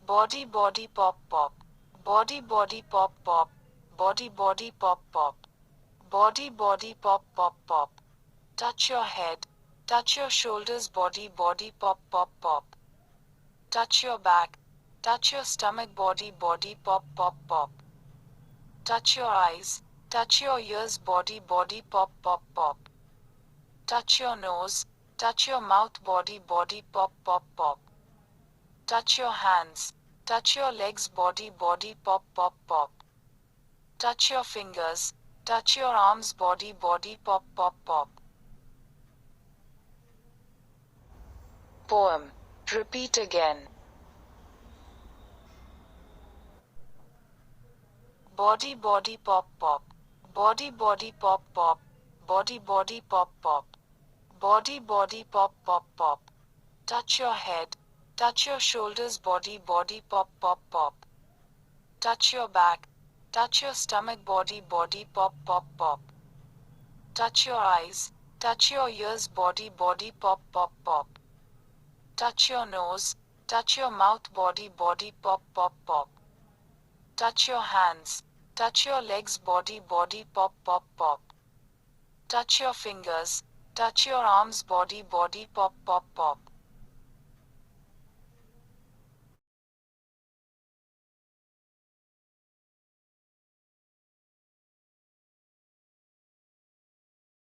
Body body pop pop. Body body pop pop. Body body pop pop. Body body pop pop pop. Touch your head. Touch your shoulders. Body body pop pop pop. Touch your back. Touch your stomach. Body body pop pop pop. Touch your eyes. Touch your ears. Body body pop pop pop. Touch your nose. Touch your mouth. Body body pop pop pop. Touch your hands. Touch your legs. Body body pop pop pop. Touch your fingers. Touch your arms. Body body pop pop pop. Poem. Repeat again. Body body pop pop. Body body pop pop. Body body pop pop. Body body pop pop pop. Touch your head. Touch your shoulders. Body body pop pop pop. Touch your back. Touch your stomach. Body body pop pop pop. Touch your eyes. Touch your ears. Body body pop pop pop. Touch your nose. Touch your mouth. Body body pop pop pop. Touch your hands. Touch your legs. Body body pop pop pop. Touch your fingers. Touch your arms. Body body pop pop pop.